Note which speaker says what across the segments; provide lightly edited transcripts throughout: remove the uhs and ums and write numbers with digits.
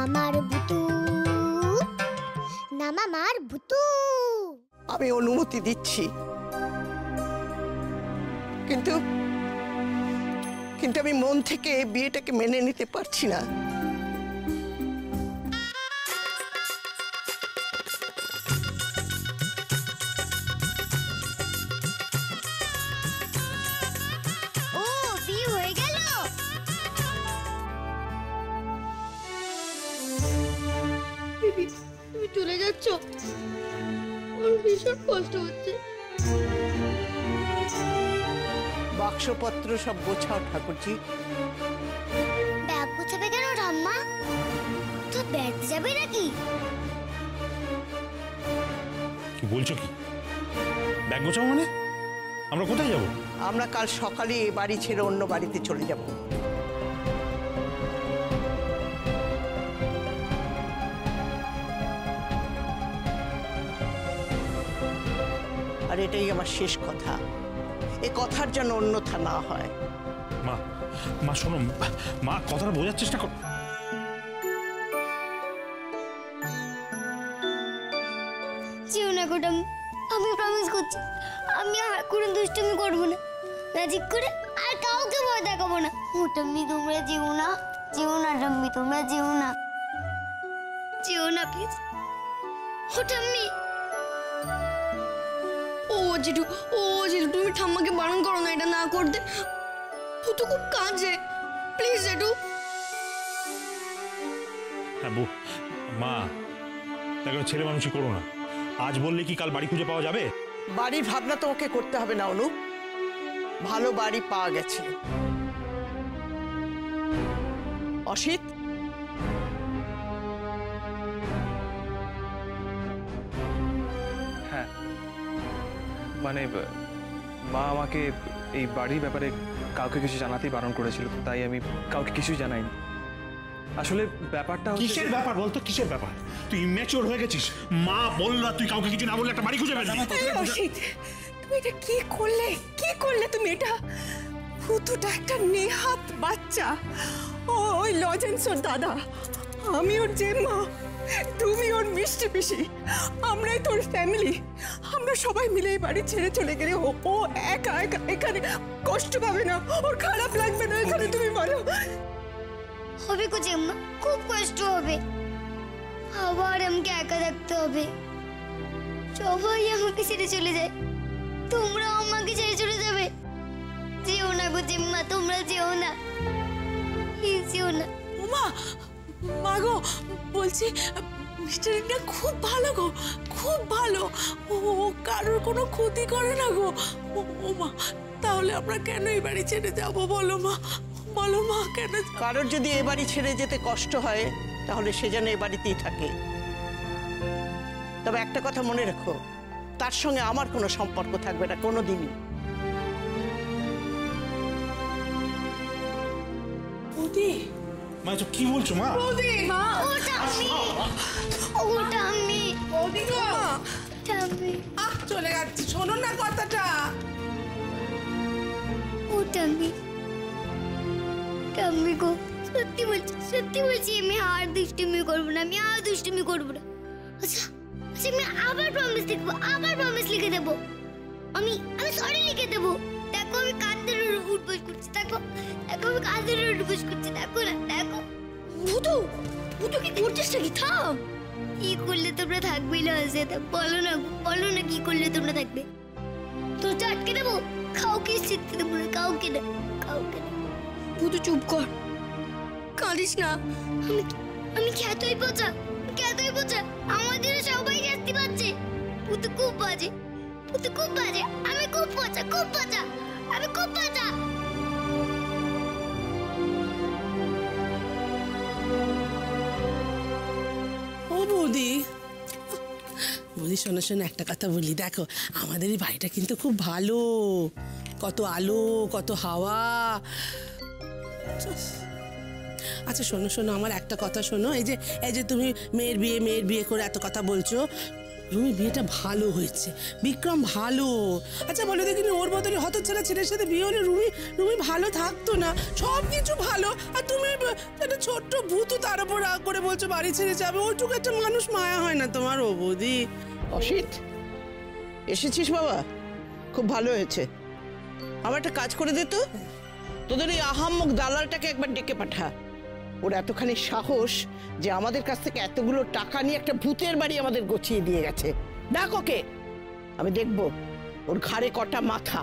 Speaker 1: মামার ভুতু, না মামার ভুতু।
Speaker 2: আমি অনুমতি দিচ্ছি, কিন্তু কিন্তু আমি মন থেকে বিয়েটাকে মেনে নিতে পারছি না।
Speaker 1: ও বিয়ে হয়ে গেল?
Speaker 3: তুমি চলে যাচ্ছ, আমার ভীষণ কষ্ট হচ্ছে।
Speaker 2: বাক্সপত্র সব গোছাও ঠাকুরজি।
Speaker 1: ব্যাগ গোছাবে কেন ঠাম্মা? তো বেড়াতে যাবে নাকি?
Speaker 4: কি বলছো কি? ব্যাগ গোছাবো মানে? আমরা কোথায় যাব?
Speaker 2: আমরা কাল সকালে এ বাড়ি ছেড়ে অন্য বাড়িতে চলে যাব। আর এটাই আমার শেষ কথা। এ কথার যেন অন্যথা না হয়।
Speaker 4: মা, মা শোনো, মা কথাটা বোঝার চেষ্টা কর।
Speaker 1: যেও না গোটাম, আমি প্রমিস করছি আমি আর কোনো দুষ্টুমি করবো না, ম্যাজিক করে আর কাউকে ভয় দেখাবো না। মোটাম্মি তোমরা যেও না, যেও না টাম্মি, তোমরা যেও না, যেও না প্লিজ। মোটাম্মি।
Speaker 3: ও জিটু, ও জিটু, তুমি ঠাম্মাকে বারণ করো না এটা না করতে। ও তো খুব কাঁদছে, প্লিজ জিটু।
Speaker 4: হ্যাঁ বউ, মা দেখো ছেলে মানুষই করো না। আজ বললে কি কাল বাড়ি খুঁজে পাওয়া যাবে?
Speaker 2: বাড়ির ভাবনা তো ওকে করতে হবে না অনুপ, ভালো বাড়ি পাওয়া গেছে। অসিত,
Speaker 5: হ্যাঁ মানে মা আমাকে এই বাড়ির ব্যাপারে কাউকে কিছু জানাতেই বারণ করেছিল, তাই আমি কাউকে কিছুই জানাইনি। আসলে ব্যাপারটা
Speaker 4: কিসের ব্যাপার বলতো? কিসের ব্যাপার? তুই ইম্যাচিওর হয়ে গেছিস। মা বললা তুই কাউকে কিছু না বললে একটা বাড়ি খুঁজে পেলি।
Speaker 6: অসিত, তুমি এটা কি করলে? কি করলে তুমি এটা? ভুতুটা একটা নেহাত বাচ্চা। ওই লজেন্সর দাদা, আমি ওর জেম্মা, তুমি ওর মিষ্টি পিসি, আমরাই তোর ফ্যামিলি। আমরা সবাই মিলে এই বাড়ি ছেড়ে চলে গেলে ও একা একা এখানে কষ্ট পাবে না? ওর খারাপ লাগবে না এখানে? তুমি বলো।
Speaker 1: হবে কো জেম্মা, খুব কষ্ট হবে, আবার আমাকে একা থাকতে হবে। সবাই আমাকে ছেড়ে চলে যায়, তোমরাও আমাকে ছেড়ে চলে যাবে। যেও না গো জেম্মা, তোমরা যেও না, প্লিজ যেও না।
Speaker 6: ওমা, মা গো, বলছি মিস্টারিটা খুব ভালো গো, খুব ভালো। ও কারোর কোনো ক্ষতি করে না গো। ও মা, তাহলে আমরা কেন এই বাড়ি ছেড়ে যাবো বলো মা? বলো মা, কেন?
Speaker 2: কারোর যদি এ বাড়ি ছেড়ে যেতে কষ্ট হয় তাহলে সে যেন এ বাড়িতেই থাকে। তবে একটা কথা মনে রেখো, তার সঙ্গে আমার কোনো সম্পর্ক থাকবে না কোনোদিনই।
Speaker 6: বৌদি,
Speaker 4: মা তো কি বলছো মা?
Speaker 6: বৌদি, মা,
Speaker 1: ওটা আমি,
Speaker 6: বৌদি গো,
Speaker 1: টামি,
Speaker 6: চলে যাচ্ছি, শোনো না কথাটা।
Speaker 1: ওটা আমি, টামি গো, সত্যি বলছি আমি আর দুষ্টুমি করবো না, আমি আর দুষ্টুমি করবো না। আচ্ছা আচ্ছা, আমি আবার প্রমিস লিখবো, আবার প্রমিস লিখে দেবো। আমি সরি লিখে দেবো। দেখো আমি কাঁধের উঠবোস করছি, দেখো দেখো আমি কাঁধের উঠবোস করছি, দেখো না, দেখো।
Speaker 3: ভুতু, ভুতু কি করছিস নাকি? থাম।
Speaker 1: কি করলে তোমরা থাকবে না? বলো না, বলো না কি করলে তোমরা থাকবে? তোর আটকে দেবো, কাউকে শিখতে দেবো না, কাউকে না, কাউকে না।
Speaker 3: ভুতু চুপ কর, কাঁদিস না।
Speaker 1: আমি খ্যাতই পচা, আমাদেরও সবাই শাস্তি পাচ্ছে। ভুতু খুব বাজে, ভুতু খুব বাজে, আমি খুব পচা, আমি খুব পচা।
Speaker 6: ও বৌদি, বৌদি শোনো শোনো, একটা কথা বলি, দেখো আমাদের এই বাড়িটা কিন্তু খুব ভালো, কত আলো, কত হাওয়া। আচ্ছা শোনো শোনো, আমার একটা কথা শোনো, এই যে তুমি মেয়ের বিয়ে করে এত কথা বলছো,
Speaker 7: রুমি বিয়েটা ভালো হয়েছে, বিক্রম ভালো। আচ্ছা বলে দেখিনি, ওর বদলে হতচ্ছাড়া ছেলের সাথে বিয়ে হলে রুমি ভালো থাকতো না? সব কিছু ভালো, আর তুমি একটা ছোট্ট ভূতু তার উপর রাগ করে বলছো বাড়ি ছেড়ে যাবে। ওইটুকু একটা মানুষ মায়া হয় না তোমার? ও বৌদি।
Speaker 2: অসিত, এসেছিস বাবা, খুব ভালো হয়েছে। আমার একটা কাজ করে দে তো, তোদের এই আহাম্মক দালালটাকে একবার ডেকে পাঠা। ওর এতখানি সাহস যে আমাদের কাছ থেকে এতগুলো টাকা নিয়ে একটা ভূতের বাড়ি আমাদের গছিয়ে দিয়ে গেছে। ডাক ওকে, আমি দেখব ওর ঘাড়ে কটা মাথা।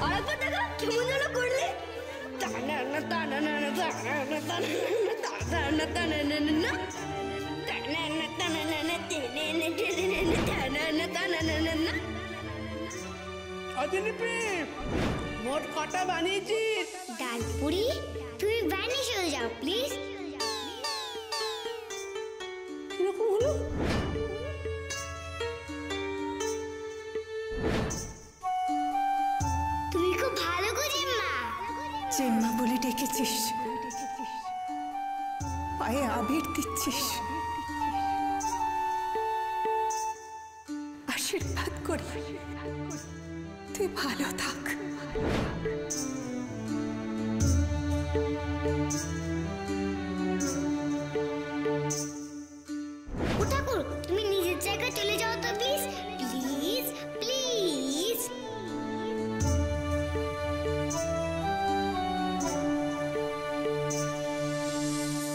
Speaker 1: আরেকবার দেখা কেমন যেন করলে।
Speaker 7: মোট কটা বানিয়েছিস?
Speaker 1: ডালপুরি, তুমি ভ্যানিশ হয়ে যাও প্লিজ।
Speaker 7: কিরকম হলো?
Speaker 1: তুমি খুব ভালো গো জেম্মা।
Speaker 6: জেম্মা বলে ডেকেছিস, পায়ে আবির দিচ্ছিস, আশীর্বাদ করি তুই ভালো থাক।
Speaker 1: ও ঠাকুর, তুমি নিজের জায়গায় চলে যাও তো প্লিজ, প্লিজ প্লিজ।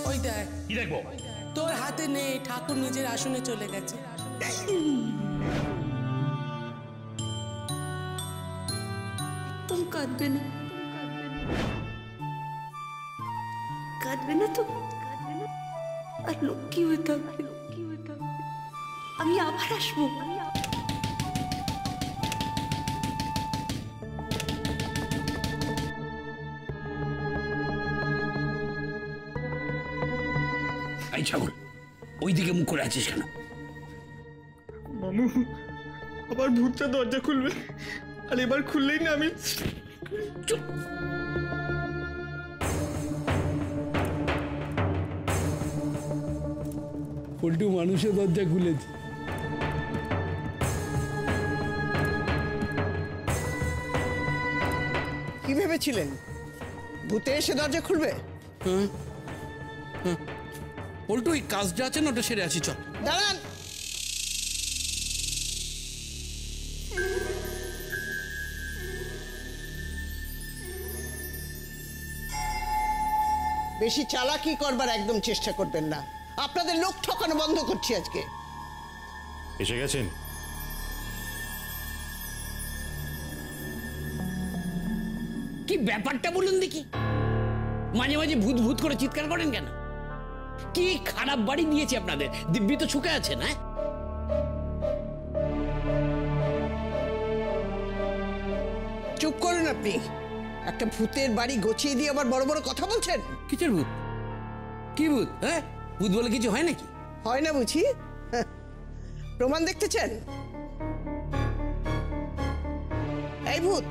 Speaker 7: ওই দেখ,
Speaker 4: কি দেখবো?
Speaker 7: তোর হাতে নেই, ঠাকুর নিজের আসনে চলে গেছে।
Speaker 6: তুমি কাঁদবে না, কাঁদবে না তো, আর লক্ষ্মী হয়ে থাকবে। আমি আবার আসবো।
Speaker 8: এই ছাগল, ওইদিকে মুখ করে আছিস কেন?
Speaker 5: মামু, আবার ভূতটা দরজা খুলবে, আর এবার খুললেই না আমি।
Speaker 8: চুপ।
Speaker 9: পল্টু মানুষের দরজা খুলেছে।
Speaker 2: কি ভেবেছিলেন ভূতে এসে দরজা খুলবে?
Speaker 9: পল্টু, ওই কাজটা আছে না, ওটা সেরে আছি, চল।
Speaker 2: দাঁড়ান, বেশি চালাকি করবার একদম চেষ্টা করবেন না। আপনাদের লোক ঠকানো বন্ধ করছি আজকে।
Speaker 4: এসে গেছেন?
Speaker 8: কি ব্যাপারটা বলুন দেখি? মাঝে মাঝে ভূত ভূত করে চিৎকার করেন কেন? কি খারাপ বাড়ি দিয়েছে আপনাদের, দিব্যি তো সুখে আছে না?
Speaker 2: চুপ করুন আপনি। একটা ভূতের বাড়ি গছিয়ে দিয়ে আবার বড় বড় কথা বলছেন।
Speaker 9: কিসের ভূত? কি ভূত? হ্যাঁ, ভূত বলে কিছু হয় নাকি?
Speaker 2: হয় না বুঝি? হ্যাঁ। প্রমাণ দেখতে চান? এই ভূত,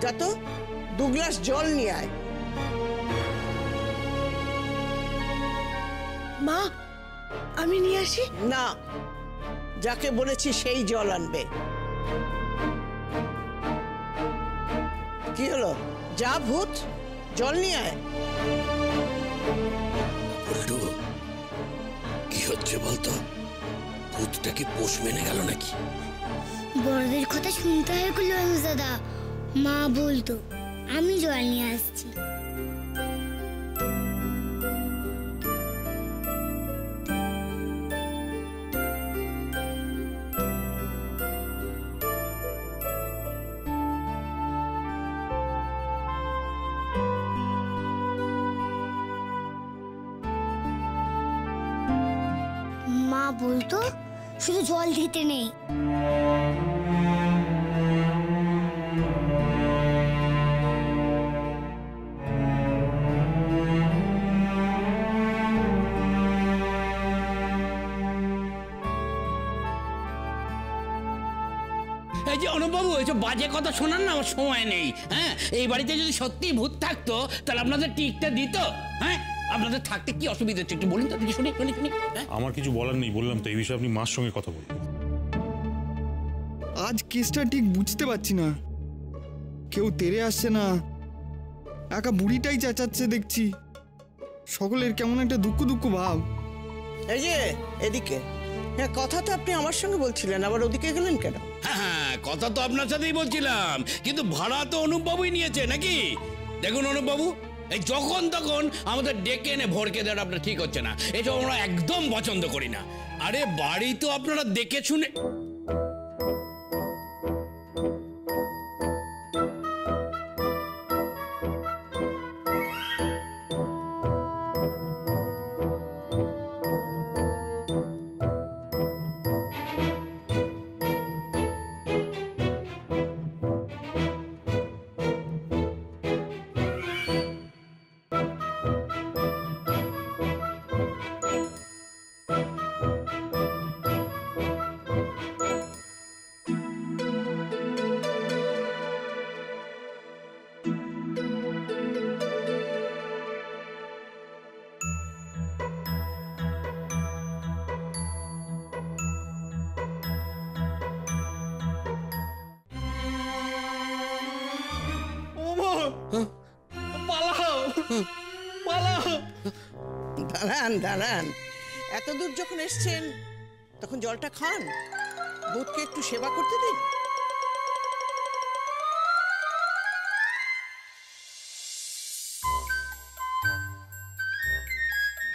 Speaker 2: যা তো 2 গ্লাস জল নিয়ে আয়।
Speaker 7: মা, আমি নিয়ে আসি?
Speaker 2: না, যাকে বলেছি সেই জল আনবে। কি হলো? যা ভূত, জল নিয়ে আয়।
Speaker 8: পল্টু, কি হচ্ছে বলতো? ভূতটা কি পোষ মেনে গেল নাকি?
Speaker 1: বড়দের কথা শুনতে হয় কুলবাবু দাদা। মা বলতো আমি জল নিয়ে আসছি। মা বলতো শুধু জল দিতে নেই,
Speaker 8: এই যে অনুপবাবু, এইসব বাজে কথা শোনার না আমার সময় নেই। হ্যাঁ, এই বাড়িতে যদি সত্যি ভূত থাকতো তাহলে আপনাদের টিকটা দিত। হ্যাঁ, আপনাদের থাকতে কি অসুবিধা হচ্ছে একটু বলুন তো, শুনি শুনি শুনি।
Speaker 4: আমার কিছু বলার নেই, বললাম তো এই বিষয়ে আপনি মার সঙ্গে কথা বলুন।
Speaker 10: আজ কেসটা ঠিক বুঝতে পারছি না, কেউ তেড়ে আসছে না, একা বুড়িটাই চেঁচাচ্ছে দেখছি। সকলের কেমন একটা দুঃখ দুঃখ ভাব।
Speaker 2: এই যে এদিকে, হ্যাঁ কথা তো আপনি আমার সঙ্গে বলছিলেন, আবার ওদিকে গেলেন কেন?
Speaker 8: হ্যাঁ, কথা তো আপনার সাথেই বলছিলাম, কিন্তু ভাড়া তো অনুপবাবুই নিয়েছে নাকি? দেখুন অনুপবাবু, এই যখন তখন আমাদের ডেকে এনে ভরকে দেওয়া আপনার ঠিক হচ্ছে না। এসব আমরা একদম পছন্দ করি না। আরে বাড়ি তো আপনারা দেখে শুনে।
Speaker 2: দাঁড়ান দাঁড়ান, এত দূর যখন এসছেন তখন জলটা খান, ভূতকে একটু সেবা করতে দিন।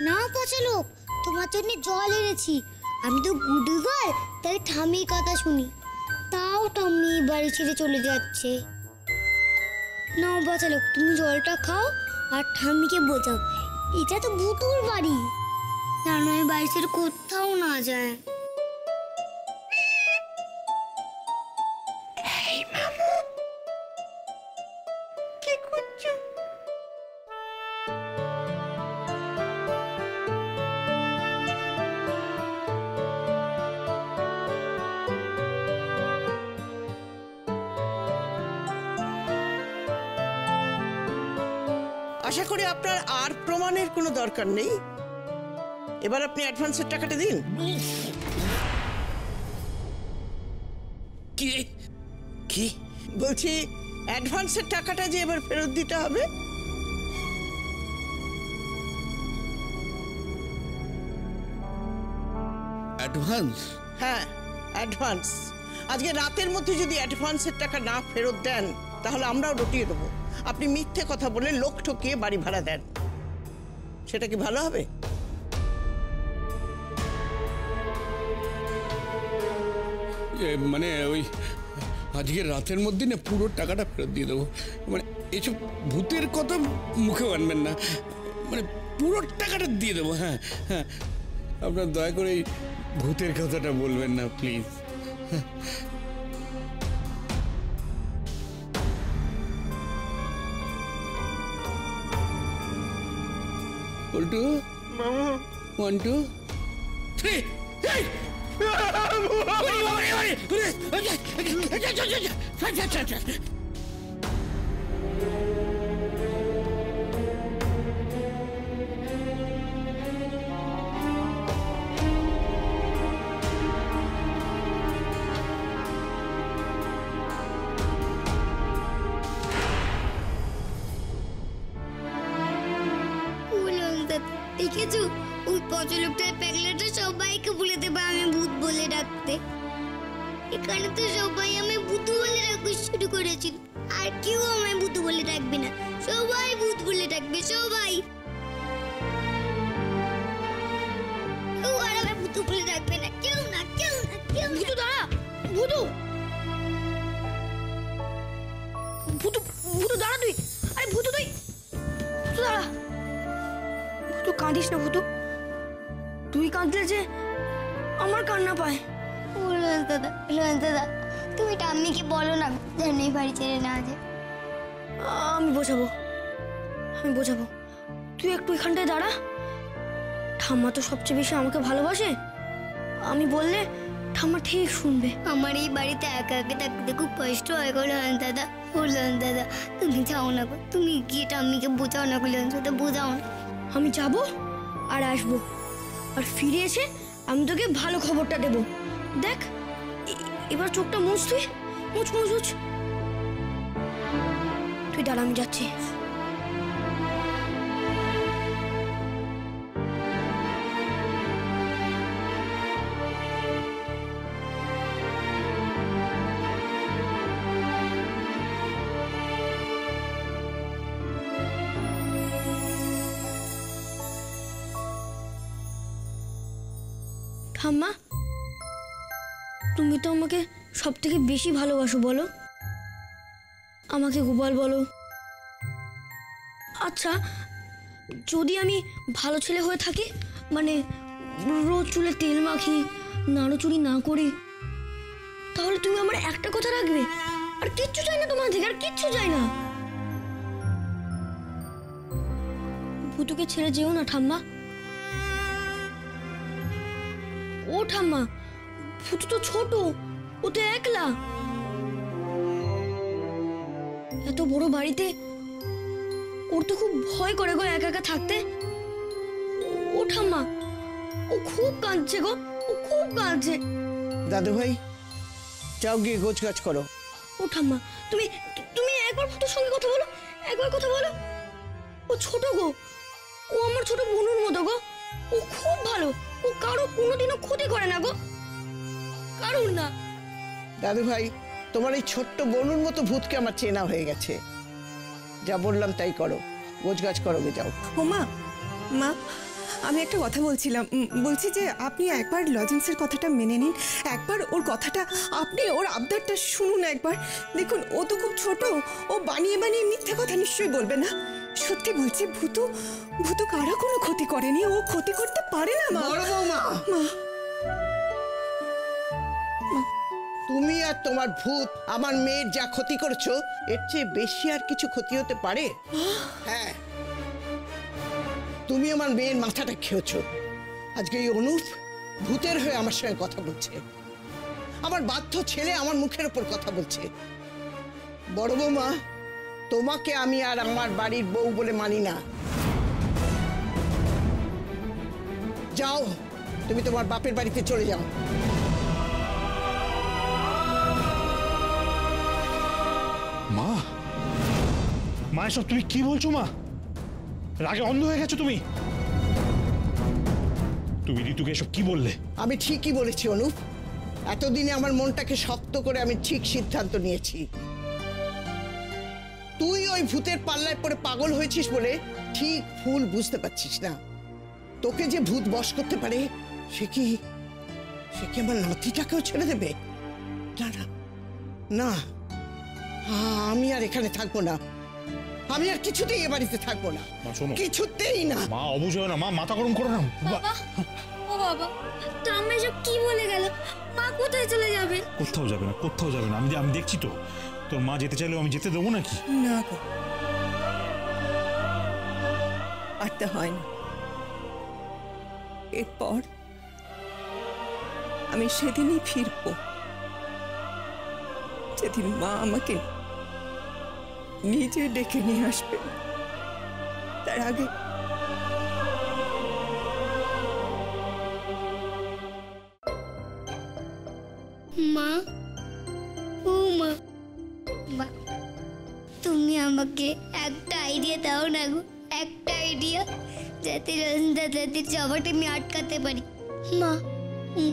Speaker 1: না পচা লোক, তোমার জন্য জল এনেছি। আমি তো গুডু গাই, তাই ঠামির কথা শুনি, তাও ঠাম্মি বাড়ি ছেড়ে চলে যাচ্ছে। না পচা লোক, তুমি জলটা খাও আর ঠাম্মিকে বোঝাও এটা তো ভুতুর বাড়ি, জানো এই বাড়ি ছেড়ে কোথাও না যায়।
Speaker 2: আশা করি আপনার আর প্রমাণের কোনো দরকার নেই। এবার আপনি অ্যাডভান্সের টাকাটা দিন।
Speaker 8: কি কি
Speaker 2: বলছি, অ্যাডভান্সের টাকাটা যে এবার ফেরত দিতে হবে।
Speaker 8: অ্যাডভান্স?
Speaker 2: হ্যাঁ, অ্যাডভান্স। আজকে রাতের মধ্যে যদি অ্যাডভান্সের টাকা না ফেরত দেন তাহলে আমরাও রটিয়ে দেবো। আপনি মিথ্যে কথা বলে লোক ঠকিয়ে বাড়ি ভাড়া দেন, সেটা কি ভালো হবে?
Speaker 9: মানে ওই আজকে রাতের মধ্যে না পুরো টাকাটা ফেরত দিয়ে দেবো। মানে এইসব ভূতের কথা মুখেও আনবেন না, মানে পুরো টাকাটা দিয়ে দেবো। হ্যাঁ হ্যাঁ, আপনার দয়া করে এই ভূতের কথাটা বলবেন না প্লিজ। পল্টু, 1 2 3
Speaker 1: দেখেছো, ওই পচলোকটার প্যাগলাটা সবাইকে বলে দেবে আমি ভূত বলে ডাকতে। এখানে তো সবাই আমি ভূত বলে ডাকতে শুরু করেছিল, আর কেউ আমায় ভূত বলে ডাকবে না, সবাই ভূত বলে ডাকবে, সবাই। কেউ আর আমায় ভূত বলে ডাকবে না, কেউ না, কেউ না, কেউ। ভূতু দাঁড়া, ভূতু, ভূতু, ভূতু দাঁড়া তুই। আরে ভূতু তুই, ভূতু দাঁড়া। ভূতু কাঁদিস না, ভূতু, তুই কাঁদলে যে আমার কান্না পায়। দাদা, দাদা, তুমি টাম্মিকে বলো না যেন এই বাড়ি ছেড়ে না যায়। আমি বোঝাবো, আমি বোঝাবো। তুই একটু এখানটায় দাঁড়া। ঠাম্মা তো সবচেয়ে বেশি আমাকে ভালোবাসে, আমি বললে
Speaker 3: ঠাম্মা ঠিক শুনবে।
Speaker 1: আমার এই বাড়িতে একা একা থাকতে খুব কষ্ট হয় গো লয়ন দাদা। ও লয়ন দাদা, তুমি যাও না গো, তুমি গিয়ে ঠাম্মিকে বোঝাও না গো লয়ন দাদা, বোঝাও না।
Speaker 3: আমি যাব আর আসবো, আর ফিরে এসে আমি তোকে ভালো খবরটা দেব। দেখ এবার চোখটা মুছ, তুই মুছ মুছ মুছ। তুই দাঁড়া, আমি যাচ্ছি। ঠাম্মা, তুমি তো আমাকে সব থেকে বেশি ভালোবাসো, বলো আমাকে গোপাল বলো। আচ্ছা, যদি আমি ভালো ছেলে হয়ে থাকি, মানে রোজ চুলে তেল মাখি, নাড়ুচুরি না করি, তাহলে তুমি আমার একটা কথা রাখবে? আর কিচ্ছু চাই না তোমার থেকে, আর কিচ্ছু চাই না। ভুতুকে ছেড়ে যেও না ঠাম্মা। ও ঠাম্মা, ভুতু তো ছোট, ও তো একলা। এত বড় বাড়িতে ওর তো খুব ভয় করে গো একা একা থাকতে। ও ঠাম্মা, ও খুব কাঁদছে গো, ও খুব কাঁদছে।
Speaker 2: দাদু ভাই, যাও গিয়ে গোছ গাছ করো।
Speaker 3: ও ঠাম্মা, তুমি তুমি একবার ভুতুর সঙ্গে কথা বলো, একবার কথা বলো। ও ছোট গো, ও আমার ছোট বোনের মতো গো। ও খুব ভালো, ও কারো কোনোদিনও ক্ষতি করে না গো, কারোর না।
Speaker 2: দাদু ভাই, তোমার এই ছোট্ট বনুর মতো ভূতকে আমার চেনা হয়ে গেছে। যা বললাম তাই করো, গোছ গাছ করো, যাও।
Speaker 6: ও মা, মা আমি একটা কথা বলছিলাম, বলছি যে আপনি একবার লজেন্সের কথাটা মেনে নিন, একবার ওর কথাটা, আপনি ওর আবদারটা শুনুন একবার। দেখুন, ও তো খুব ছোট, ও বানিয়ে বানিয়ে মিথ্যে কথা নিশ্চয়ই বলবে না। সত্যি বলছি, ভূতু ভূতু কারো কোনো ক্ষতি করেনি, ও ক্ষতি করতে পারে না মা।
Speaker 2: বড় বৌমা,
Speaker 6: মা,
Speaker 2: তুমি আর তোমার ভূত আমার মেয়ের যা ক্ষতি করেছো, এর চেয়ে বেশি আর কিছু ক্ষতি হতে পারে? হ্যাঁ, তুমি আমার মেয়ের মাথাটা খেয়েছো। আজকে এই অনুপ ভূতের হয়ে আমার সঙ্গে কথা বলছে, আমার বাধ্য ছেলে আমার মুখের উপর কথা বলছে। বড় বৌমা, তোমাকে আমি আর আমার বাড়ির বউ বলে মানি না। যাও, তুমি তোমার বাপের বাড়িতে চলে যাও।
Speaker 4: মা, মা এসব তুমি কি বলছো? মা, রাগে অন্ধ হয়ে গেছো তুমি। তুমি ঋতুকে এসব কি বললে?
Speaker 2: আমি ঠিকই বলেছি অনুপ, এতদিনে আমার মনটাকে শক্ত করে আমি ঠিক সিদ্ধান্ত নিয়েছি। তুই ওই ভূতের পাল্লায় পড়ে পাগল হয়েছিস বলে ঠিক ফুল বুঝতে পারছিস না। তোকে যে ভূত বশ করতে পারে, সে কি আমার নাতিটাকেও ছেড়ে দেবে? না না না, আমি আর এখানে থাকবো না, আমি আর কিছুতেই এ বাড়িতে থাকবো না, কিছুতেই না।
Speaker 4: মা অবুঝ না, মা মাথা গরম করো না।
Speaker 1: বাবা, ও বাবা, ঠাম্মা এসব কি বলে গেল? মা কোথায় চলে যাবে?
Speaker 4: কোথাও যাবে না, কোথাও যাবে না। আমি দেখছি তো, তোর মা যেতে চাইলেও আমি যেতে দেবো নাকি?
Speaker 6: না গো, আটটা হয় না। এরপর আমি সেদিনই ফিরবো, যেদিন মা আমাকে নিজে ডেকে নিয়ে আসবে। তার আগে
Speaker 1: মা, ও মা, তুমি আমাকে একটা আইডিয়া দাও না গো, একটা আইডিয়া, যাতে দাদাদের যাওয়াটা আমি আটকাতে পারি। মা,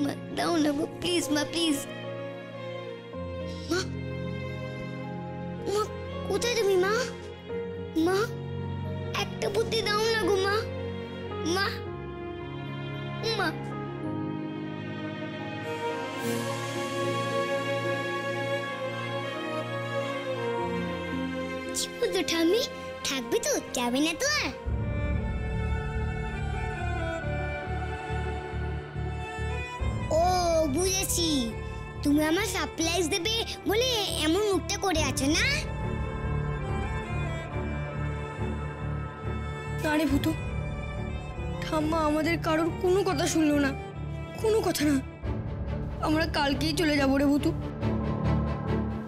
Speaker 1: মা দাও না গো, প্লিজ মা, প্লিজ। মা, মা কোথায় তুমি? মা, মা একটা বুদ্ধি দাও না গো মা, মা, মা। কি বলতো ঠাম্মি, থাকবে তো? যাবে না তো আর? ও বুঝেছি, তুমি আমার সারপ্রাইজ দেবে বলে এমন মুখটা করে আছো না?
Speaker 3: আরে ভূতু, ঠাম্মা আমাদের কারোর কোনো কথা শুনলো না, কোনো কথা না। আমরা কালকেই চলে যাবো রে ভুতু,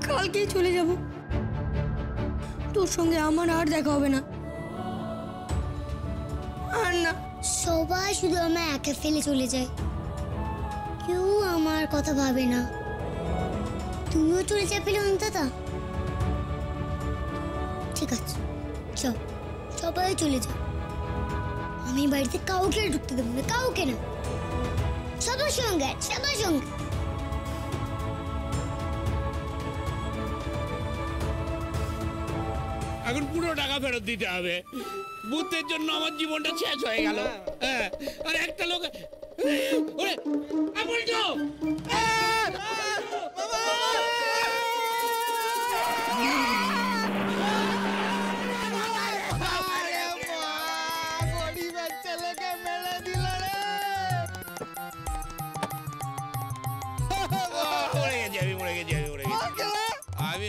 Speaker 3: কালকেই চলে যাব। তোর সঙ্গে আমার আর দেখা হবে না, আর না।
Speaker 1: সবাই শুধু আমার একা ফেলে চলে যায়, কেউ আমার কথা ভাবে না। তুমিও চলে যাবে অন্তত। ঠিক আছে চল, সবাই চলে যাও। আমি বাড়িতে কাউকে ঢুকতে দেবো না, কাউকে না। সবার সঙ্গে, সবার সঙ্গে।
Speaker 8: এখন পুরো টাকা ফেরত দিতে হবে। ভূতের জন্য আমার জীবনটা শেষ হয়ে গেল। হ্যাঁ, আর একটা লোক ওরে বলছো আমি